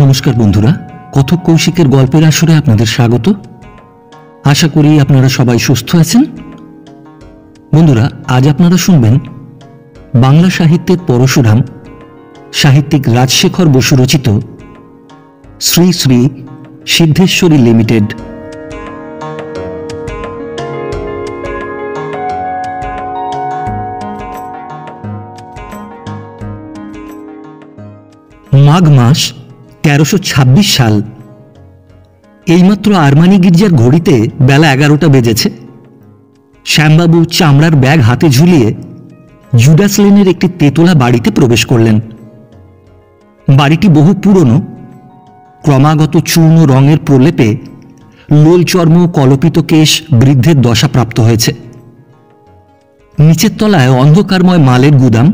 নমস্কার বন্ধুরা, কথক কৌশিকের গল্পের আসরে আপনাদের স্বাগত। আশা করি আপনারা সবাই সুস্থ আছেন। বন্ধুরা, আজ আপনারা শুনবেন বাংলা সাহিত্যের পরশুরাম সাহিত্যিক রাজশেখর বসু রচিত শ্রী শ্রী সিদ্ধেশ্বরী লিমিটেড। মাঘ মাস 1326 সাল। এইমাত্র আরমানি গির্জার ঘড়িতে বেলা 11টা বেজেছে। শ্যামবাবু চামড়ার ব্যাগ হাতে ঝুলিয়ে জুডাস লেনের একটি তেতলা বাড়িতে প্রবেশ করলেন। বাড়িটি বহু পুরনো, ক্রমাগত চূর্ণ রঙের প্রলেপে লোল চর্ম কলপিত কেশ বৃদ্ধের দশা প্রাপ্ত হয়েছে। নিচের তলায় অন্ধকারময় মালের গুদাম,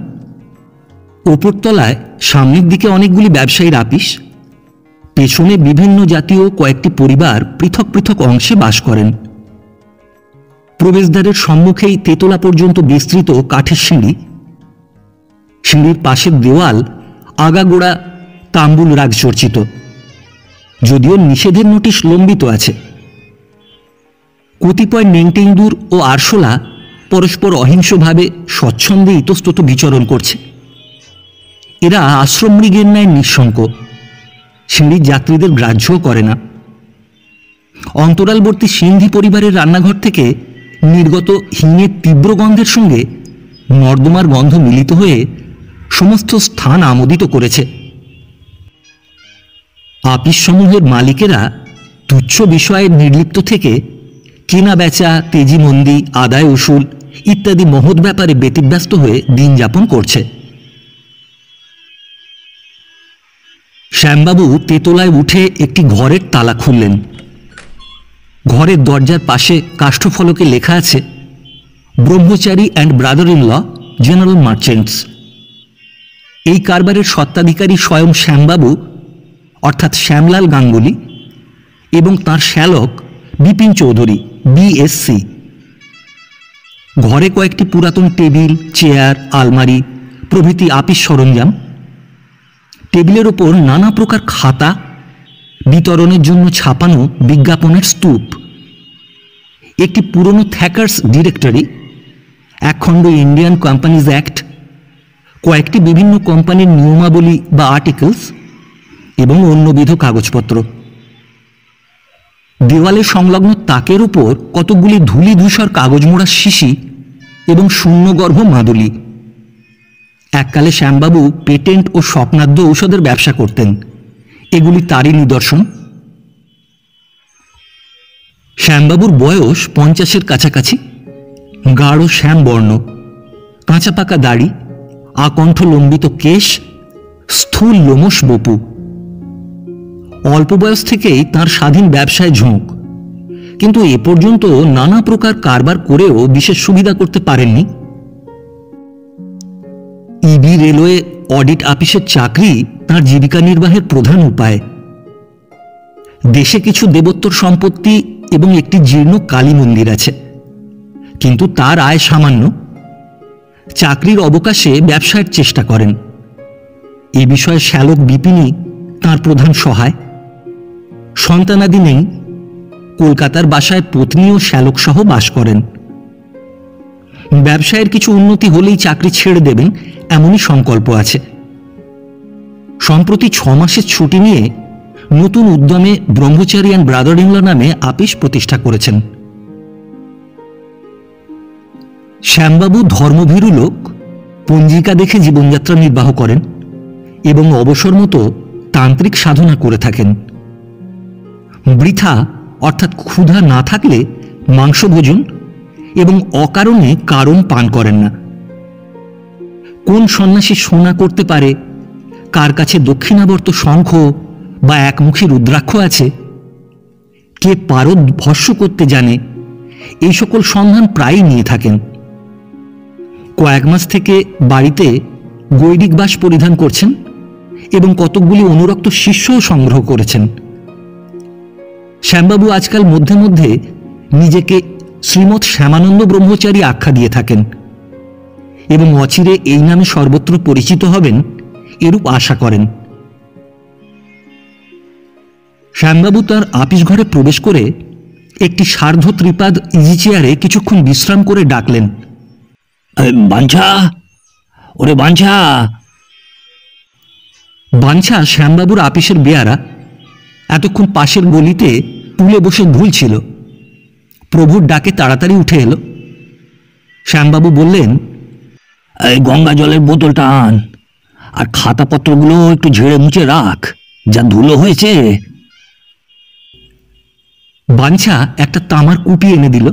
ওপর তলায় সামনের দিকে অনেকগুলি ব্যবসায়ীর আপিস, পেছনে বিভিন্ন জাতীয় কয়েকটি পরিবার পৃথক পৃথক অংশে বাস করেন। প্রবেশদ্বারের সম্মুখেই তেতলা পর্যন্ত বিস্তৃত কাঠের সিঁড়ি। সিঁড়ির পাশের দেওয়াল আগাগোড়া তাম্বুল রাগ চর্চিত, যদিও নিষেধের নোটিশ লম্বিত আছে। কতিপয় নেংটে ইঁদুর ও আরশোলা পরস্পর অহিংসভাবে স্বচ্ছন্দে ইতস্তত বিচরণ করছে। এরা আশ্রমমৃগের ন্যায় নিঃশঙ্ক, সিঁড়ির যাত্রীদের গ্রাহ্যও করে না। অন্তরালবর্তী সিন্ধি পরিবারের রান্নাঘর থেকে নির্গত হিঙের তীব্র গন্ধের সঙ্গে নর্দমার গন্ধ মিলিত হয়ে সমস্ত স্থান আমোদিত করেছে। আপিসসমূহের মালিকেরা তুচ্ছ বিষয়ে নির্লিপ্ত থেকে কেনা বেচা, তেজিমন্দি, আদায় উসুল ইত্যাদি মহৎ ব্যাপারে ব্যতিব্যস্ত হয়ে দিন যাপন করছে। শ্যামবাবু তেতলায় উঠে একটি ঘরের তালা খুললেন। ঘরের দরজার পাশে কাষ্ঠফলকে লেখা আছে, Brahmachari and brother in law, general merchants. এই কারবারের স্বত্বাধিকারী স্বয়ং শ্যামবাবু অর্থাৎ শ্যামলাল গাঙ্গুলি এবং তাঁর শ্যালক বিপিন চৌধুরী, বিএসসি। ঘরে কয়েকটি পুরাতন টেবিল, চেয়ার, আলমারি প্রভৃতি আপিস সরঞ্জাম। টেবিলের ওপর নানা প্রকার খাতা, বিতরণের জন্য ছাপানো বিজ্ঞাপনের স্তূপ, একটি পুরনো থ্যাকার্স ডিরেক্টরি, একখণ্ড ইন্ডিয়ান কোম্পানিজ অ্যাক্ট, কয়েকটি বিভিন্ন কোম্পানির নিয়মাবলী বা আর্টিকেলস এবং অন্যবিধ কাগজপত্র। দেওয়ালে সংলগ্ন তাকের উপর কতকগুলি ধূলি ধূসর কাগজ মোড়া শিশি এবং শূন্যগর্ভ মাদুলি। এককালে শ্যামবাবু পেটেন্ট ও স্বপ্নাদ্য ঔষধের ব্যবসা করতেন, এগুলি তারই নিদর্শন। শ্যামবাবুর বয়স 50-এর কাছাকাছি, গাঢ় শ্যাম বর্ণ, কাঁচা পাকা দাড়ি, আকণ্ঠ লম্বিত কেশ, স্থূল লোমশ বপু। অল্প বয়স থেকেই তাঁর স্বাধীন ব্যবসায় ঝোঁক, কিন্তু এ পর্যন্ত নানা প্রকার কারবার করেও বিশেষ সুবিধা করতে পারেননি। ইবি রেলওয়ে অডিট আপিসের চাকরি তাঁর জীবিকা নির্বাহের প্রধান উপায়। দেশে কিছু দেবোত্তর সম্পত্তি এবং একটি জীর্ণ কালী মন্দির আছে, কিন্তু তার আয় সামান্য। চাকরির অবকাশে ব্যবসায়ের চেষ্টা করেন। এ বিষয়ে শ্যালক বিপিনই তাঁর প্রধান সহায়। সন্তানাদি নেই। কলকাতার বাসায় পত্নী ও শ্যালক সহ বাস করেন। ব্যবসায়ের কিছু উন্নতি হলেই চাকরি ছেড়ে দেবেন এমনই সংকল্প আছে। সম্প্রতি 6 মাসের ছুটি নিয়ে নতুন উদ্যমে ব্রহ্মচারী অ্যান্ড ব্রাদার ইন ল নামে আপিস প্রতিষ্ঠা করেছেন। শ্যামবাবু ধর্মভীরু লোক, পঞ্জিকা দেখে জীবনযাত্রা নির্বাহ করেন এবং অবসর মতো তান্ত্রিক সাধনা করে থাকেন। বৃথা অর্থাৎ ক্ষুধা না থাকলে মাংস ভোজন এবং অকারণে কারণ পান করেন না। কোন সন্ন্যাসী সোনা করতে পারে, কার কাছে দক্ষিণাবর্ত শঙ্খ বা একমুখী রুদ্রাক্ষ আছে, কে পারদ ভস্য করতে জানে, এই সকল সন্ধান প্রায়ই নিয়ে থাকেন। কয়েক মাস থেকে বাড়িতে গৈরিক বাস পরিধান করছেন এবং কতকগুলি অনুরক্ত শিষ্যও সংগ্রহ করেছেন। শ্যামবাবু আজকাল মধ্যে মধ্যে নিজেকে শ্রীমৎ শ্যামানন্দ ব্রহ্মচারী আখ্যা দিয়ে থাকেন এবং অচিরে এই নামে সর্বত্র পরিচিত হবেন এরূপ আশা করেন। শ্যামবাবু তার আপিস ঘরে প্রবেশ করে একটি সার্ধ ত্রিপাদ ইজি চেয়ারে কিছুক্ষণ বিশ্রাম করে ডাকলেন, বাঞ্ছা, ওরে বাঞ্ছা। বাঞ্ছা শ্যামবাবুর আপিসের বেয়ারা, এতক্ষণ পাশের গলিতে টুলে বসে ঝুলছিল। প্রভুর ডাকে তাড়াতাড়ি উঠে এলো। শ্যামবাবু বললেন, এই গঙ্গা জলের বোতলটা আন, আর খাতাপত্রগুলো একটু ঝেড়ে মুছে রাখ, যা ধুলো হয়েছে। বাঞ্ছা একটা তামার কুপি এনে দিল।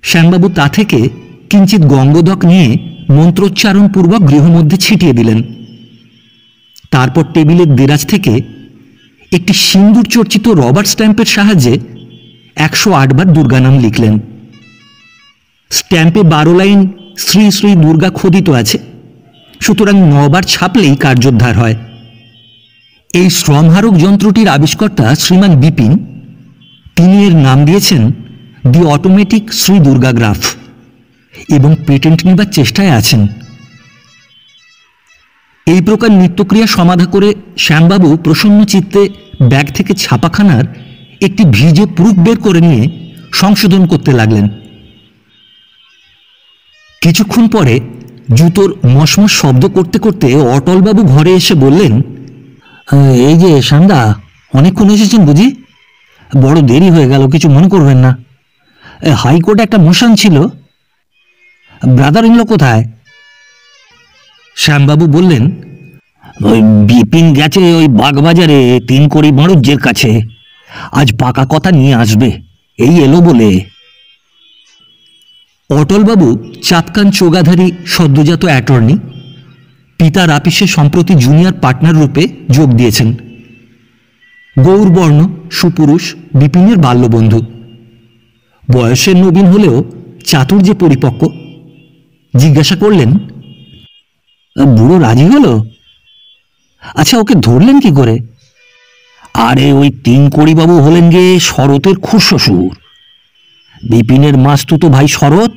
শ্যামবাবু তা থেকে কিঞ্চিত গঙ্গোদক নিয়ে মন্ত্রোচ্চারণপূর্বক গৃহমধ্যে ছিটিয়ে দিলেন। তারপর টেবিলের দেরাজ থেকে একটি সিন্দুর চর্চিত রবার স্ট্যাম্পের সাহায্যে 108 বার দুর্গানাম লিখলেন। স্ট্যাম্পে 12 লাইন শ্রী শ্রী দুর্গা খোদিত আছে, সুতরাং 9 বার ছাপলেই কার্যোদ্ধার হয়। এই শ্রমহারক যন্ত্রটির আবিষ্কর্তা শ্রীমান বিপিন, তিনি এর নাম দিয়েছেন দি অটোমেটিক শ্রী দুর্গা গ্রাফ, এবং পেটেন্ট নেবার চেষ্টায় আছেন। এই প্রকার নিত্যক্রিয়া সমাধা করে শ্যামবাবু প্রসন্ন চিত্তে ব্যাগ থেকে ছাপাখানার একটি ভিজে প্রুফ বের করে নিয়ে সংশোধন করতে লাগলেন। কিছুক্ষণ পরে জুতোর মশমশ শব্দ করতে করতে অটলবাবু ঘরে এসে বললেন, এই যে শ্যামদা, অনেকক্ষণ এসেছেন বুঝি? বড় দেরি হয়ে গেল, কিছু মনে করবেন না। হাইকোর্টে একটা মোশন ছিল। ব্রাদার ইনল কোথায়? শ্যামবাবু বললেন, ওই বিপিন গেছে ওই বাগবাজারে 3 কোড়ি বাণুজ্যের কাছে, আজ পাকা কথা নিয়ে আসবে, এই এলো বলে। অটলবাবু চাপকান চোগাধারী সদ্যজাত অ্যাটর্নি, পিতার আপিসে সম্প্রতি জুনিয়র পার্টনার রূপে যোগ দিয়েছেন। গৌরবর্ণ, সুপুরুষ, বিপিনের বাল্যবন্ধু। বয়সের নবীন হলেও চাতুর্যে পরিপক্ক। জিজ্ঞাসা করলেন, বুড়ো রাজি হলো? আচ্ছা, ওকে ধরলেন কি করে? আরে ওই 3 কোড়ি বাবু হলেন গে শরতের খুড়শ্বশুর। বিপিনের মাস্তুতো ভাই শরৎ,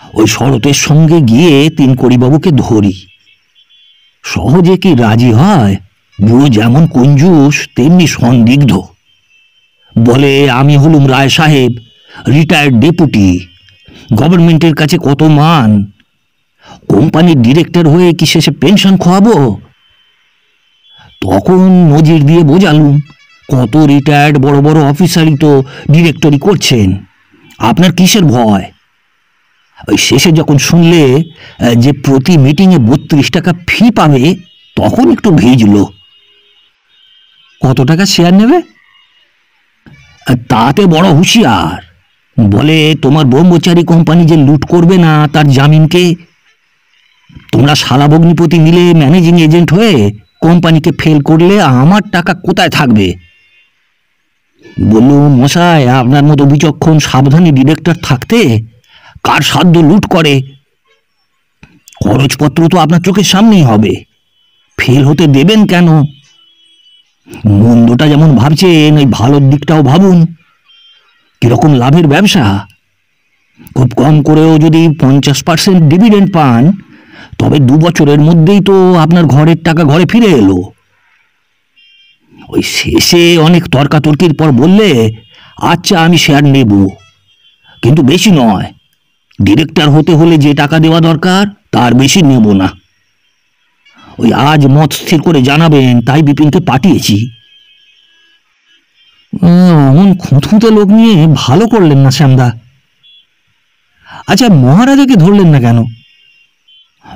ওই শরতের সঙ্গে গিয়ে 3 কোড়ি বাবুকে ধরি। সহজে কি রাজি হয়? বুড়ো যেমন কঞ্জুস তেমনি সন্দিগ্ধ। বলে, আমি হলুম রায় সাহেব, রিটায়ার্ড ডেপুটি, গভর্নমেন্টের কাছে কত মান, কোম্পানির ডিরেক্টর হয়ে কি শেষে পেনশন খোয়াবো? তখন নজির দিয়ে বোঝালুম, কত রিটায়ার্ড বড় বড় অফিসারই তো ডিরেক্টরি করছেন, আপনার কিসের ভয়? ওই শেষে যখন শুনলে যে প্রতি মিটিংয়ে 32 টাকা ফি পাবে, তখন একটু ভিজল। কত টাকা শেয়ার নেবে? তাতে বড় হুঁশিয়ার। বলে, তোমার ব্রহ্মচারী কোম্পানি যে লুট করবে না তার জামিনকে তোমরা শালাভগ্নিপতি মিলে ম্যানেজিং এজেন্ট হয়ে কোম্পানিকে ফেল করলে আমার টাকা কোথায় থাকবে? বললুম, মশাই, আপনার মতো বিচক্ষণ সাবধানী ডিরেক্টর থাকতে কার সাধ্য লুট করে? খরচপত্র তো আপনার চোখের সামনেই হবে, ফেল হতে দেবেন কেন? মন্দটা যেমন ভাবছেন, ওই ভালোর দিকটাও ভাবুন। কিরকম লাভের ব্যবসা? খুব কম করেও যদি 50% ডিভিডেন্ড পান, তবে 2 বছরের মধ্যেই তো আপনার ঘরের টাকা ঘরে ফিরে এলো। ওই শেষে অনেক তর্কাতর্কির পর বললে, আচ্ছা আমি শেয়ার নেব, কিন্তু বেশি নয়। ডিরেক্টর হতে হলে যে টাকা দেওয়া দরকার তার বেশি নেব না। ওই আজ মত স্থির করে জানাবেন, তাই বিপিনকে পাঠিয়েছি। এমন খুঁতখুঁতে লোক নিয়ে ভালো করলেন না শ্যামদা। আচ্ছা, মহারাজাকে ধরলেন না কেন?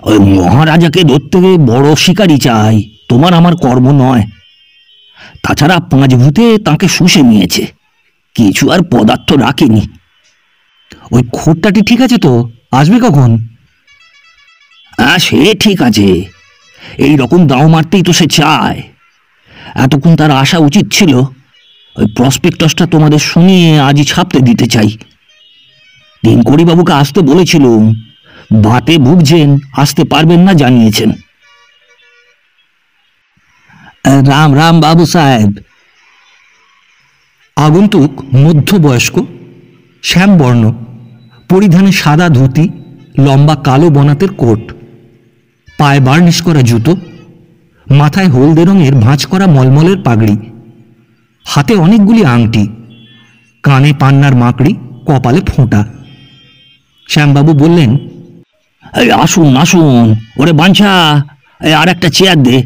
ওই মহারাজাকে ধরতে বড় শিকারী চাই, তোমার আমার কর্ম নয়। তাছাড়া 5 ভূতে তাকে শুষে নিয়েছে, কিছু আর পদার্থ রাখেনি। ওই খোরটাটি ঠিক আছে তো? আসবে কখন? সে ঠিক আছে, এই রকম দাও মারতেই তো সে চায়। এতক্ষণ তার আসা উচিত ছিল। ওই প্রসপেক্টাসটা তোমাদের শুনিয়ে আজই ছাপতে দিতে চাই। 3 কোড়ি বাবুকে আসতে বলেছিলুম, বাতে ভুগছেন, আসতে পারবেন না জানিয়েছেন। রাম রাম বাবু সাহেব। আগন্তুক মধ্যবয়স্ক, শ্যামবর্ণ, পরিধানে সাদা ধুতি, লম্বা কালো বনাতের কোট, পায়ে বার্নিশ করা জুতো, মাথায় হলদে রঙের ভাঁজ করা মলমলের পাগড়ি। হাতে অনেকগুলি আংটি, কানে পান্নার মাকড়ি, কপালে ফোঁটা। শ্যামবাবু বললেন, এই আসুন আসুন, ওরে বাঞ্ছা, আর একটা চেয়ার দে।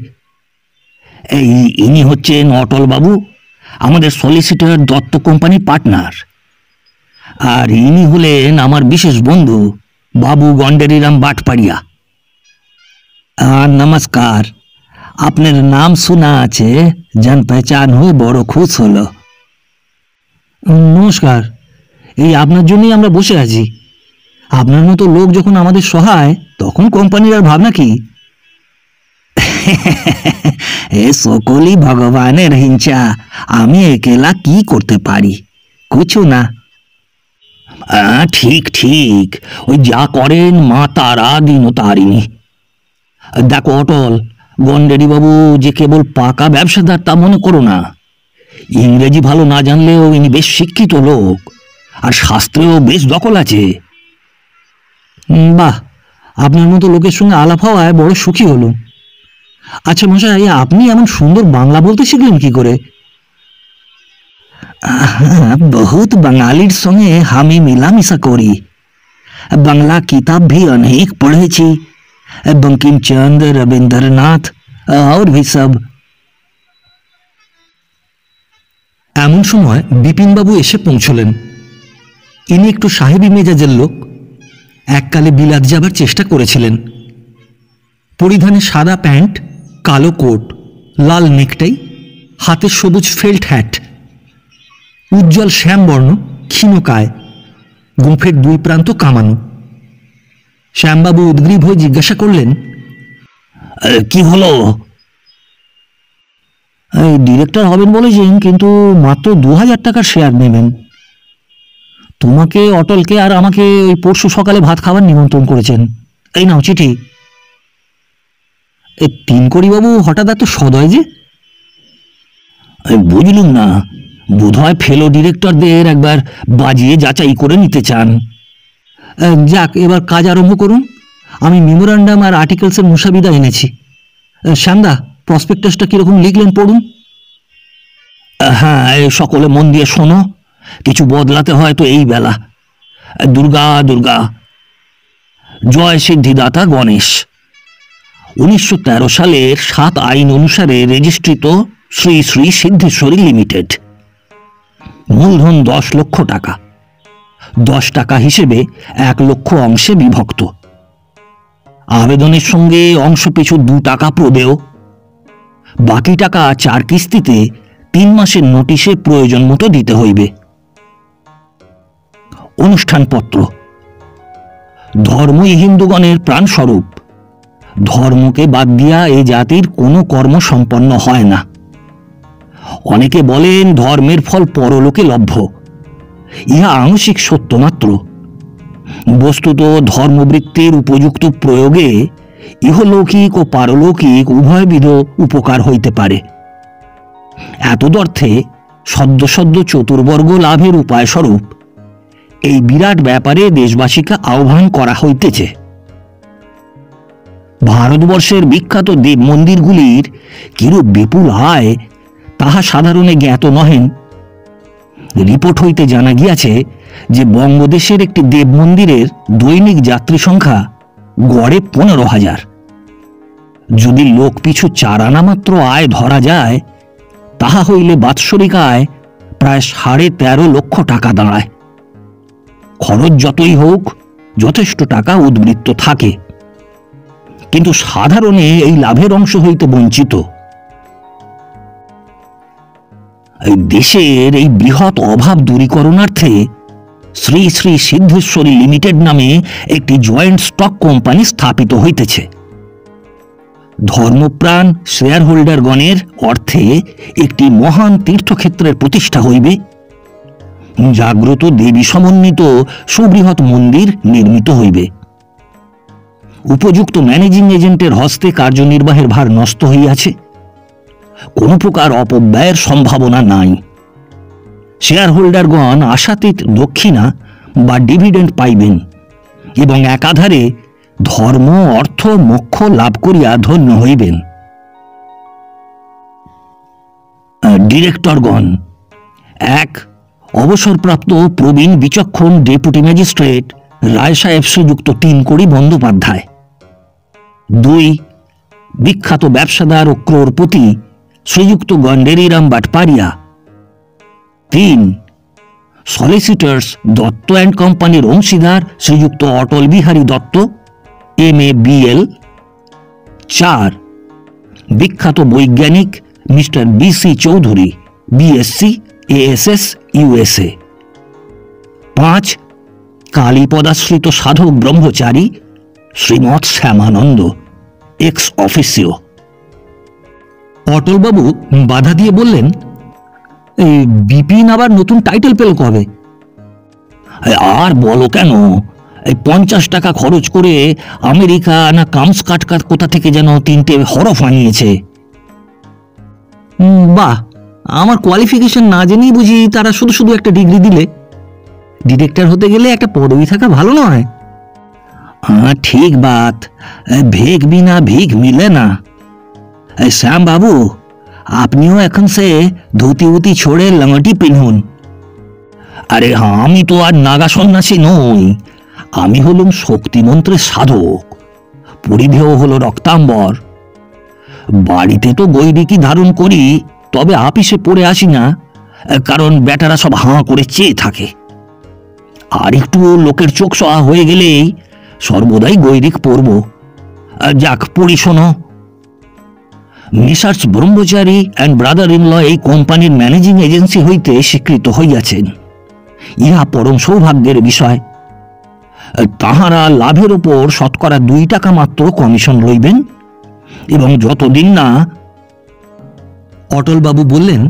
এই ইনি হচ্ছেন অটল বাবু, আমাদের সলিসিটর দত্ত কোম্পানির পার্টনার। আর ইনি হলেন আমার বিশেষ বন্ধু বাবু গন্ডেরিরাম বাটপাড়িয়া। নমস্কার, আপনার নাম শোনা আছে, জান পেহচান হয়ে বড় খুশ হলো। নমস্কার, এই আপনার জন্যই আমরা বসে আছি। আপনার মতো লোক যখন আমাদের সহায়, তখন কোম্পানির আর ভাবনা কি? এ সকলই ভগবানের হিংসা, আমি একেলা কি করতে পারি? কিছু না। ঠিক ঠিক, ওই যা করেন মা তারা দিন তারিনি। দেখো অটল, গন্ডেরি বাবু যে কেবল পাকা ব্যবসাদার তা মনে করো না। ইংরেজি ভালো না জানলেও ইনি বেশ শিক্ষিত লোক, আর শাস্ত্রেও বেশ দখল আছে। বাহ, আপনার মতো লোকের সঙ্গে আলাপ হওয়ায় বড় সুখী হলো। আচ্ছা মশাই, আপনি এমন সুন্দর বাংলা বলতে শিখলেন কি করে? বহুত বাঙালির সঙ্গে আমি মিলামিশা করি, বাংলা কিতাব ভি অনেক পড়েছি, বঙ্কিমচন্দ্র, রবীন্দ্রনাথ और भी सब। এমন সময় বিপিনবাবু এসে পৌঁছলেন। ইনি একটু সাহেবী মেজাজের লোক, এককালে বিলাত যাবার চেষ্টা করেছিলেন। পরিধানে সাদা প্যান্ট, কালো কোট, লাল নেকটাই, হাতে সবুজ ফেল্ট হ্যাট, উজ্জ্বল শ্যামবর্ণ ক্ষীণকায়, গোঁফের দুই প্রান্ত কামানো। শ্যামবাবু উদ্গ্রীব হয়ে জিজ্ঞাসা করলেন, কি হলো? ডিরেক্টর হবেন বলেছেন, কিন্তু মাত্র 2000 টাকার শেয়ার নেবেন। তোমাকে, অটলকে আর আমাকে ওই পরশু সকালে ভাত খাবার নিমন্ত্রণ করেছেন। এই নাও চিঠি। তিনকড়িবাবু হঠাৎ এত সদয় যে? বুঝলুম না, বোধহয় ফেলো ডিরেক্টরদের একবার বাজিয়ে যাচাই করে নিতে চান। যাক, এবার কাজ আরম্ভ করুন। আমি মেমোরান্ডাম আর আর্টিকেলসের মুসাবিদা এনেছি। শ্যামদা, প্রসপেক্টাসটা কিরকম লিখলেন পড়ুন। হ্যাঁ, সকলে মন দিয়ে শোনো, কিছু বদলাতে হয় তো এই বেলা। দুর্গা দুর্গা, জয় সিদ্ধিদাতা গণেশ। 1913 সালের 7 আইন অনুসারে রেজিস্ট্রিত শ্রী শ্রী সিদ্ধেশ্বরী লিমিটেড। মূলধন 10 লক্ষ টাকা, 10 টাকা হিসেবে 1 লক্ষ অংশে বিভক্ত। আবেদনের সঙ্গে অংশ পিছু 2 টাকা প্রদেয়। বাকি টাকা 4 কিস্তিতে 3 মাসের নোটিশে প্রয়োজন মতো দিতে হইবে। অনুষ্ঠানপত্র: ধর্মই হিন্দুগণের প্রাণস্বরূপ, ধর্মকে বাদ দিয়া এ জাতির কোনো কর্ম সম্পন্ন হয় না। অনেকে বলেন ধর্মের ফল পরলোকে লভ্য, ইহা আংশিক সত্য মাত্র। বস্তুত ধর্মবৃত্তির উপযুক্ত প্রয়োগে ইহলৌকিক ও পারলৌকিক উভয়বিধ উপকার হইতে পারে। এতদর্থে সদ্য সদ্য চতুর্বর্গ লাভের উপায়স্বরূপ এই বিরাট ব্যাপারে দেশবাসীকে আহ্বান করা হইতেছে। ভারতবর্ষের বিখ্যাত দেব মন্দিরগুলির কিরূপ বিপুল আয় তাহা সাধারণে জ্ঞাত নহেন। রিপোর্ট হইতে জানা গিয়াছে যে বঙ্গদেশের একটি দেব মন্দিরের দৈনিক যাত্রী সংখ্যা গড়ে 15,000। যদি লোক পিছু 4 আনা মাত্র আয় ধরা যায়, তাহা হইলে বাৎসরিক আয় প্রায় 13.5 লক্ষ টাকা দাঁড়ায়। খরচ যতই হোক, যথেষ্ট টাকা উদ্বৃত্ত থাকে, কিন্তু সাধারণে এই লাভের অংশ হইতে বঞ্চিত। দেশের এই বৃহৎ অভাব দূরীকরণার্থে শ্রী শ্রী সিদ্ধেশ্বরী লিমিটেড নামে একটি জয়েন্ট স্টক কোম্পানি স্থাপিত হইতেছে। ধর্মপ্রাণ শেয়ার হোল্ডারগণের অর্থে একটি মহান তীর্থক্ষেত্রের প্রতিষ্ঠা হইবে। জাগ্রত দেবী সমন্বিত সুবৃহৎ মন্দির নির্মিত হইবে। উপযুক্ত ম্যানেজিং এজেন্টের হস্তে কার্যনির্বাহের ভার ন্যস্ত হইয়াছে। কোন প্রকার অপব্যয়ের সম্ভাবনা নাই। শেয়ার হোল্ডারগণ আশাতীত দক্ষিণা বা ডিভিডেন্ড পাইবেন এবং একাধারে ধর্ম, অর্থ, মোক্ষ লাভ করিয়া ধন্য হইবেন। ডিরেক্টরগণ এক, অবসরপ্রাপ্ত প্রবীণ বিচক্ষণ ডেপুটি ম্যাজিস্ট্রেট রায় সাহেব শ্রীযুক্ত তিনকড়ি বন্দ্যোপাধ্যায়। 2, বিখ্যাত ব্যবসাদার ও ক্রোড়পতি শ্রীযুক্ত গণ্ডেরিরাম বাটপারিয়া। 3, সলিসিটার্স দত্ত অ্যান্ড কোম্পানির অংশীদার শ্রীযুক্ত অটল বিহারী দত্ত, MA BL। 4, বিখ্যাত বৈজ্ঞানিক mister BC Chowdhury, BSc ASS USA। 5, কালীপদাশ্রিত সাধক ব্রহ্মচারী শ্রীমৎ শ্যামানন্দ, এক্স অফিসিও। অটলবাবু বাধা দিয়ে বললেন, এই বিপিন আবার নতুন টাইটেল পেল কবে? আর বলো কেন, এই 50 টাকা খরচ করে আমেরিকা না কামস্কাট কোথা থেকে যেন 3টে হরফ আনিয়েছে। বাহ, আমার কোয়ালিফিকেশন না জেনেই বুঝি তারা শুধু শুধু একটা ডিগ্রি দিলে। ডিরেক্টর হতে গেলে একটা পদবি থাকা ভালো নয়? हाँ ठीक बात, भेग बिना भीख मिले ना। শ্যাম বাবু, আপনিও এখন সে ধুতি উতি ছোড়ে লঙ্গটি পিনুন। আরে হ্যাঁ, আমি তো আর নাগা সন্ন্যাসী নই, আমি হলুম শক্তিমন্ত্রের সাধক, পরিধেয় হলো রক্তাম্বর। বাড়িতে তো গৈরিকি ধারণ করি, তবে আপিসে পড়ে আসি না, কারণ বেটারা সব হাঁ করে চেয়ে থাকে। আর একটু লোকের চোখ সহা হয়ে গেলেই সর্বদাই গৈরিক পড়ব। যাক, পড়ি শোনো। Messrs Brahmachari and brother in law এই কোম্পানির ম্যানেজিং এজেন্সি হইতে স্বীকৃত হইয়াছেন, ইহা পরম সৌভাগ্যের বিষয়। তাহারা লাভের ওপর শতকরা 2 টাকা মাত্র কমিশন লইবেন, এবং যতদিন না। অটলবাবু বললেন,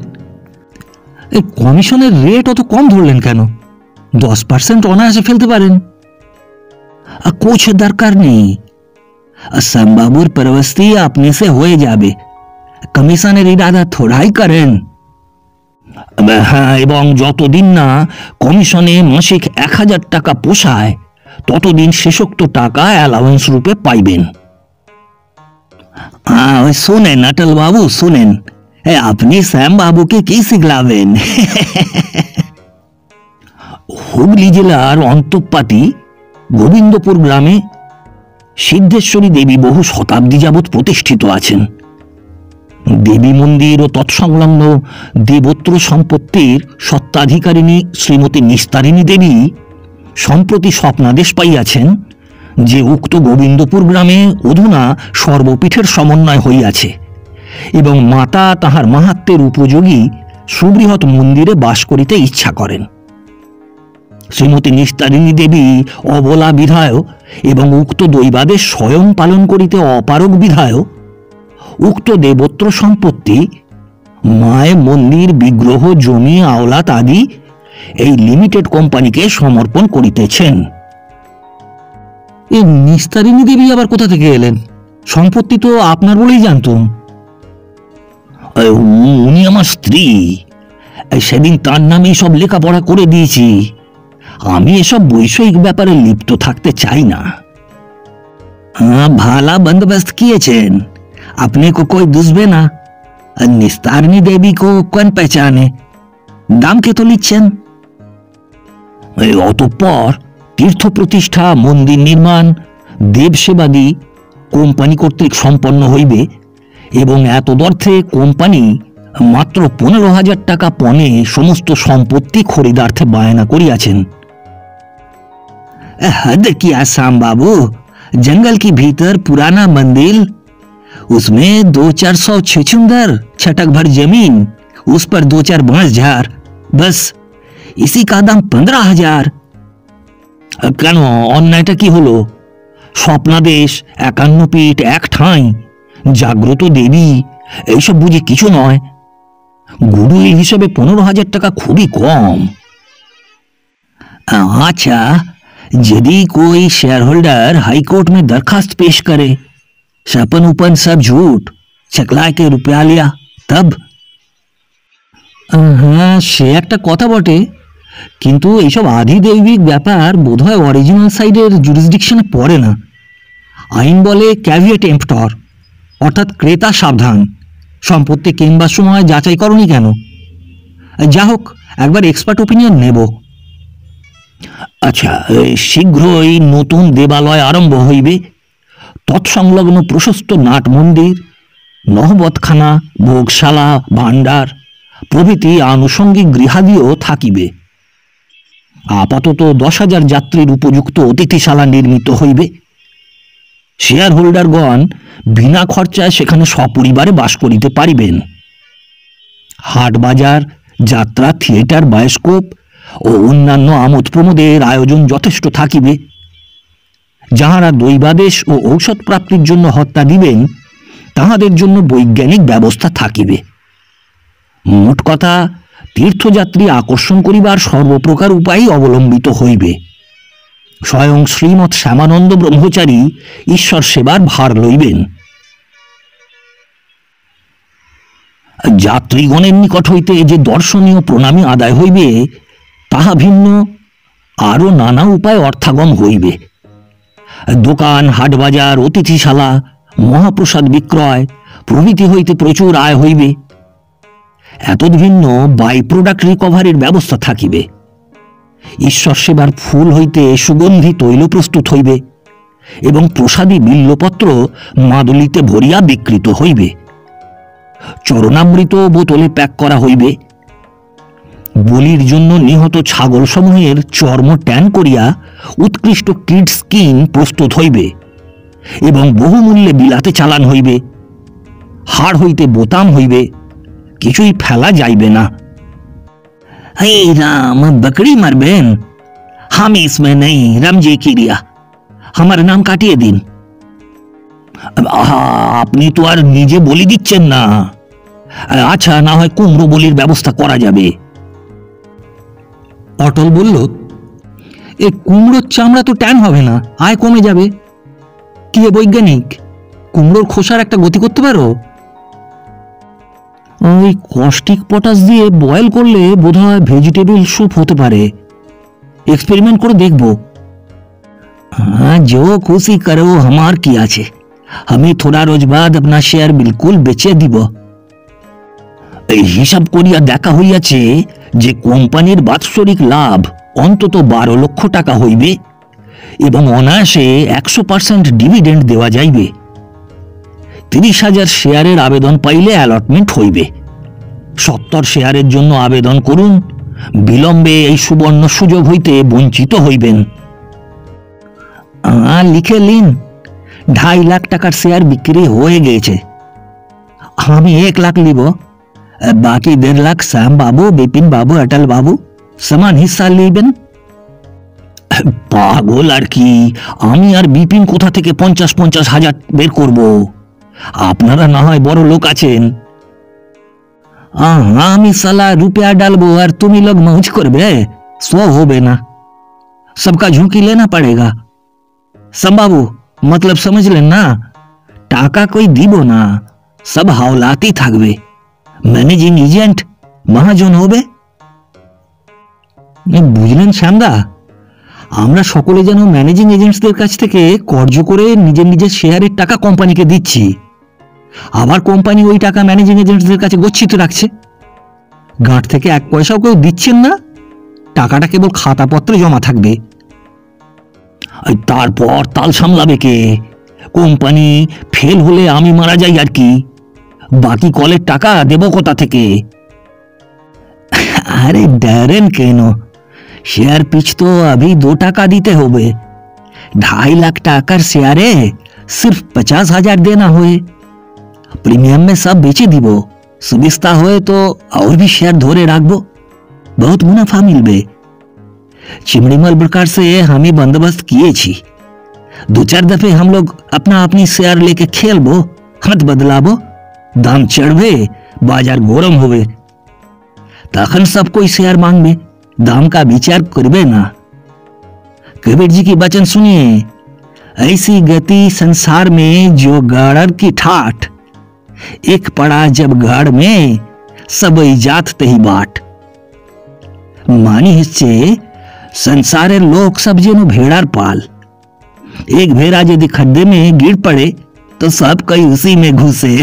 এই কমিশনের রেট অত কম ধরলেন কেন? 10% অনায়াসে ফেলতে পারেন। कुछ दरकार नहीं, শ্যামবাবুর প্রবস্তি আপনি সে হয়ে যাবে, কমিশনের ইরাদা থোড়াই করেন। হ্যাঁ, এবং যতদিন না কমিশনে মাসিক 1000 টাকা পোষায়, ততদিন শেষোক্ত টাকা অ্যালাউন্স রূপে পাইবেন। শুনেন অটল বাবু, শুনেন, আপনি শ্যামবাবুকে কি শিখলাবেন? হুগলি জেলার অন্তঃপাতি গোবিন্দপুর গ্রামে সিদ্ধেশ্বরী দেবী বহু শতাব্দী যাবৎ প্রতিষ্ঠিত আছেন। দেবী মন্দির ও তৎসংলগ্ন দেবোত্র সম্পত্তির সত্ত্বাধিকারিণী শ্রীমতী নিস্তারিণী দেবী সম্প্রতি স্বপ্নাদেশ পাইয়াছেন যে উক্ত গোবিন্দপুর গ্রামে অধুনা সর্বপীঠের সমন্বয় হইয়াছে, এবং মাতা তাহার মাহাত্ম্যের উপযোগী সুবৃহৎ মন্দিরে বাস করিতে ইচ্ছা করেন। শ্রীমতী নিস্তারিণী দেবী অবলা বিধায় এবং উক্ত দৈবাদেশ স্বয়ং পালন করিতে অপারগ বিধায় উক্ত দেবোত্র সম্পত্তি, মায় মন্দির, বিগ্রহ, জমি, আওলাত আদি এই লিমিটেড কোম্পানিকে সমর্পণ করিতেছেন। এই নিস্তারিণী দেবী আবার কোথা থেকে এলেন? সম্পত্তি তো আপনার বলেই জানতুম। উনি আমার স্ত্রী, সেদিন তার নামেই সব লেখাপড়া করে দিয়েছি। আমি এসব বৈষয়িক ব্যাপারে লিপ্ত থাকতে চাই না। ভালা বন্দোবস্ত কিয়েছেন, আপনি को कोई दुसबे ना। निस्तारिणी देवी को कौन पहचाने, দাম কে তো লিখছেন। অতঃপর তীর্থ প্রতিষ্ঠা, মন্দির নির্মাণ, দেবসেবাদি কোম্পানি কর্তৃক সম্পন্ন হইবে, এবং এতদর্থে কোম্পানি মাত্র 15,000 টাকা পণে সমস্ত সম্পত্তি খরিদার্থে বায়না করিয়াছেন। हद किया श्याम बाबू, जंगल के भीतर पुराना मंदिर, उसमें 200-400 छुछुंदर, छटक भर जमीन, उस पर 2-4 बांस झाड़, बस इसी का दाम 15,000। কেন, অন্যায়টা কি হলো? স্বপ্নাদেশ, 51 পীঠ, এক ঠাঁই, জাগ্রত দেবী, এইসব বুঝি কিছু নয়? গুডউইল হিসেবে 15,000 টাকা খুবই কম। अच्छा, यदि कोई शेयर होल्डर हाईकोर्ट में दरखास्त पेश करे, सपन उपन सब झूठ, चकला के रुपया लिया, तब? হ্যাঁ, সে একটা কথা বটে, কিন্তু এইসব আধিদৈবিক ব্যাপার বোধহয় অরিজিনাল সাইডের জুরিসডিকশনে পড়ে না। আইন বলে ক্যাভিয়েট এম্পটর, অর্থাৎ ক্রেতা সাবধান, সম্পত্তি কিনবার সময় যাচাই করনি কেন? যা হোক, একবার এক্সপার্ট ওপিনিয়ন নেব। আচ্ছা, শীঘ্রই নতুন দেবালয় আরম্ভ হইবে। তৎসংলগ্ন প্রশস্ত নাট মন্দির, নহবতখানা, ভোগশালা, ভাণ্ডার প্রভৃতি আনুষঙ্গিক গৃহাদিও থাকিবে। আপাতত 10,000 যাত্রীর উপযুক্ত অতিথিশালা নির্মিত হইবে। শেয়ার হোল্ডারগণ বিনা খরচায় সেখানে সপরিবারে বাস করিতে পারিবেন। হাট বাজার, যাত্রা, থিয়েটার, বায়োস্কোপ ও অন্যান্য আমোদ প্রমোদের আয়োজন যথেষ্ট থাকিবে। যাহারা দৈবাদেশ ও ঔষধ প্রাপ্তির জন্য হত্যা দিবেন, তাহাদের জন্য বৈজ্ঞানিক ব্যবস্থা থাকিবে। মোট কথা, তীর্থযাত্রী আকর্ষণ করিবার সর্বপ্রকার উপায় অবলম্বিত হইবে। স্বয়ং শ্রীমৎ শ্যামানন্দ ব্রহ্মচারী ঈশ্বর সেবার ভার লইবেন। যাত্রীগণের নিকট হইতে যে দর্শনীয় প্রণামী আদায় হইবে, তাহা ভিন্ন আরও নানা উপায় অর্থাগম হইবে। দোকান, হাটবাজার, অতিথিশালা, মহাপ্রসাদ বিক্রয় প্রভৃতি হইতে প্রচুর আয় হইবে। এতদ ভিন্ন বাই প্রোডাক্ট রিকভারির ব্যবস্থা থাকিবে। ঈশ্বর সেবার ফুল হইতে সুগন্ধি তৈল প্রস্তুত হইবে এবং প্রসাদী বিল্লপত্র মাদুলিতে ভরিয়া বিকৃত হইবে। চরণামৃত বোতলে প্যাক করা হইবে। বলির জন্য নিহত ছাগল সমূহের চর্ম ট্যান করিয়া উৎকৃষ্ট কিড স্কিন প্রস্তুত হইবে এবং বহুমূল্যে বিলাতে চালান হইবে। হাড় হইতে বোতাম হইবে, কিছুই ফেলা যাইবে না। হে রাম, বকরি মারবেন? हम इसमें नहीं, রামজি কিরিয়া, আমার নাম কাটিয়ে দিন। আপনি তো আর নিজে বলি দিচ্ছেন না। আচ্ছা, না হয় কুমড়ো বলির ব্যবস্থা করা যাবে। অটল বলল, এই কুমড়োর চামড়া তো ট্যান হবে না, আয় কমে যাবে। কি বৈজ্ঞানিক, কুমড়োর খোসার একটা গতি করতে পারো? ওই কস্টিক পটাশ দিয়ে বয়েল করলে বোধহয় ভেজিটেবল স্যুপ হতে পারে। এক্সপেরিমেন্ট করে দেখব। हाँ, जो खुशी करो, हमार কি আছে। আমি থোড়া রোজ বাদ আপনার শেয়ার বিলকুল বেচে দিব। এই হিসাব করিয়া দেখা হইয়াছে যে কোম্পানির বাৎসরিক লাভ অন্তত 12 লক্ষ টাকা হইবে এবং অনায়াসে 100% ডিভিডেন্ড দেওয়া যাইবে। 30,000 শেয়ারের আবেদন পাইলে অ্যালটমেন্ট হইবে। 70 শেয়ারের জন্য আবেদন করুন। বিলম্বে এই সুবর্ণ সুযোগ হইতে বঞ্চিত হইবেন। লিখে লিন, 2.5 লাখ টাকার শেয়ার বিক্রি হয়ে গেছে। আমি 1 লাখ লিব, বাকি 1.5 লাখ শ্যাম বাবু, বিপিন বাবু, অটল বাবু সমান হিস্সা লিবেন। পাগল আর কি, আমি আর বিপিন কোথা থেকে 50-50 হাজার বের করব? আপনারা না হয় বড় লোক আছেন। আমি সালা রুপিয়া ডালবো আর তুমি লোক মৌজ করবে, সো হবে না। सबका झुकी लेना पड़ेगा। संबाबू, मतलब समझलेन ना? টাকা কই দিব না, সব হাওলাতেই থাকবে। ম্যানেজিং এজেন্ট মহাজন হবে। বুঝলেন শ্যামদা, আমরা সকলে যেন ম্যানেজিং এজেন্টসদের কাছ থেকে কর্জ করে নিজের নিজের শেয়ারের টাকা কোম্পানিকে দিচ্ছি, আবার কোম্পানি ওই টাকা ম্যানেজিং এজেন্টসদের কাছে গচ্ছিত রাখছে। গাঁট থেকে 1 পয়সাও কেউ দিচ্ছেন না, টাকাটা কেবল খাতাপত্রে জমা থাকবে। তারপর তাল সামলাবে কে? কোম্পানি ফেল হলে আমি মারা যাই আর কি, বাকি কলের টাকা দেব কোথা থেকে? আরে ডরেন কেন, শেয়ার পিছ তো अभी 2 টাকা দিতে হবে। 2.5 লাখ টাকার শেয়ারে सिर्फ 50,000 देना होए। प्रीमियम में सब बेचे দিব। सुविस्ता होए तो और भी शेयर धोरे राखबो, बहुत मुनाफा मिलबे। चिमड़ीमल प्रकार से हम ही बंदोबस्त किए छी। 2-4 दफे हम लोग अपना अपनी शेयर लेके खेलबो, हाथ बदलाबो, दाम चढ़बे, बाजार गरम होबे, तखन सब कोई शेयर मांगबे, दाम का विचार करबे ना। कबीर जी की वचन सुनिए, ऐसी गति संसार में जो गाड़र की ठाठ, एक पड़ा जब गाड़ में सब इजात तही बाट। मानी हिस्से संसारेर लोक सब जेनो भेड़ार पाल, एक भेड़ा यदि खड्डे में गिर पड़े तो सब कोई उसी में घुसे।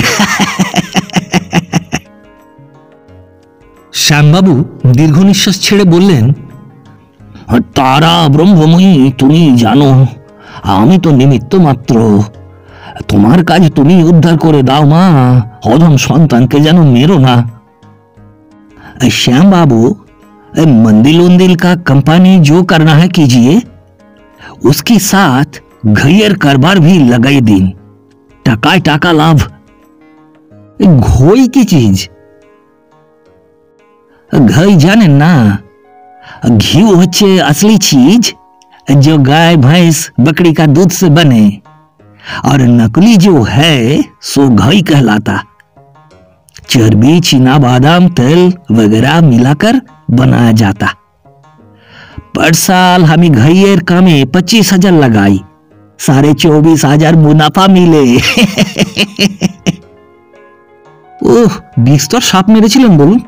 শ্যামবাবু দীর্ঘ নিঃশ্বাস ছেড়ে বললেন, তারা ব্রহ্মময়ী, তুমি জানো আমি তো নিমিত্ত মাত্র। তোমার কাজ তুমি উদ্ধার করে দাও মা, অধম সন্তানকে যেন মেরো না। श्याम बाबू, मंदिर उंदिल का कंपनी जो करना है कीजिए, उसके साथ घैर कारोबार भी लगाई दिन, টাকায় টাকা লাভ। ঘই কি চিজ? ঘই জানেন না? घी হচ্ছে असली चीज जो गाय भैंस बकरी का दूध से बने, और नकली जो है सो घी कहलाता। चर्बी, चीना बादाम, तेल वगैरह मिलाकर बनाया जाता। पर साल हमें घईर कामे 25,000 लगाई, 24,500 मुनाफा मिले। ओह, बिस्तर साप मेरेছিলেন বলুন?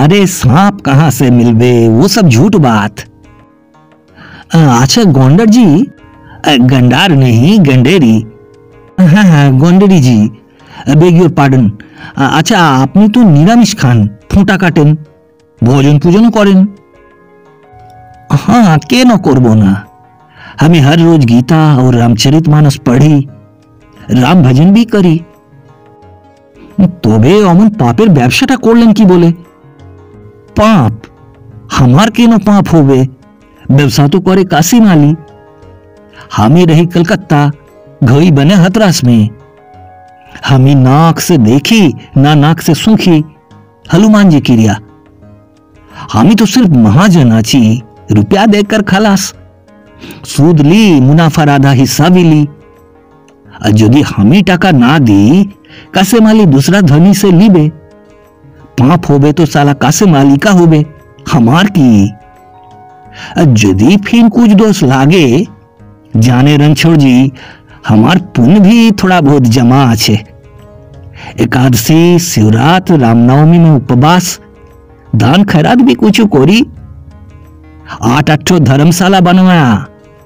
अरे सांप कहां से मिलबे, वो सब झूठ बात। अच्छा गंडार जी, गंडार नहीं गंडेरी। हाँ हाँ गंडेरी जी, बेग योर पार्डन। अच्छा আপনি তো নিরামিষ খান, ফোঁটা কাটেন, ভজন পূজনও করেন? हाँ, के न करबो ना। हमें हर रोज गीता और रामचरितमानस पढ़ी, राम भजन भी करी। তবে অমন পাপের ব্যবসাটা করলেন কি বলে? पाप हमार के न पाप होवे, व्यवसाय तो करे कासिम अली। हमें रही कलकत्ता, घई बने हतरास में। हमें नाक से देखी ना नाक से सूखी, हनुमान जी क्रिया। हमें तो सिर्फ महाजन आची, रुपया देकर खलास। सूद ली, मुनाफा आधा हिस्सा भी ली। यदि हमें टाका ना दी, कासे माली दूसरा धनी से लीबे। पाप होबे तो साला कासे माली का होबे, हमार की। यदि फिर कुछ दोष लागे, जाने रणछोड़ जी, हमार पुण्य भी थोड़ा बहुत जमा आछे। एकादशी, शिवरात, रामनवमी में उपवास, दान खैरात भी कुछ कोरी। 8 धर्मशाला बनवाया,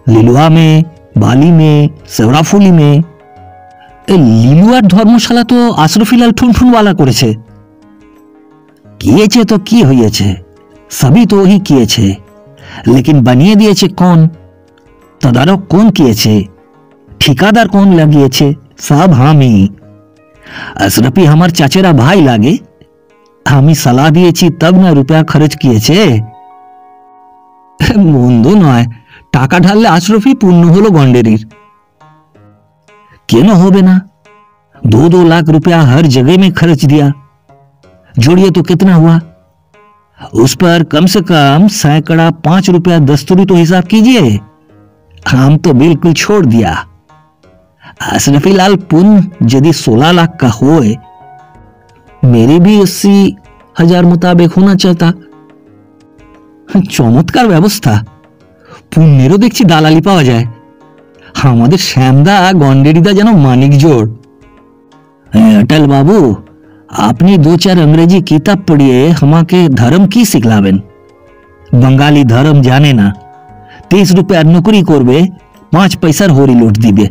लिलुआ में, बाली में, सेवराफुली में। লিলুয়ার ধর্মশালা তো আশরফিলাল ঠুনঠুনওয়ালা করেছে। किए तो की हुए छे, सभी तो ही किए छे, लेकिन बनिए दिए छे कौन? तदारक कौन किए छे? ठिकादार कौन लगिए छे? सब हामी। अशरफी हमार चाचेरा भाई लागे, हामी सलाह दिए छी तब ना रुपया खर्च किए छे। মন্দ নয়, টাকা ঢাললে আশরফি পূর্ণ হলো গন্ডেরির। क्यों होबे ना? 2-2 लाख रुपया हर जगह में खर्च दिया, जोड़िए तो कितना हुआ? उस पर कम से कम सैकड़ा 5 रुपया दस्तूरी तो हिसाब कीजिए। हम तो बिल्कुल छोड़ दिया। अशरफी लाल पुण्य यदि 16 लाख का होए, मेरी भी 80,000 मुताबिक होना चाहता। চমৎকার ব্যবস্থা, পুণ্যেরও দেখছি দালালি পাওয়া যায়। আমাদের শ্যামদা গন্ডেরিদা যেন মানিক জোড়। अटल बाबू, आपने 2-4 अंग्रेजी किताब पढ़िए, हमाके धर्म की सिखलावेन। बंगाली धर्म जाने ना, 30 रुपया नौकरी करबे, 5 पैसा होरी लौट दीबे।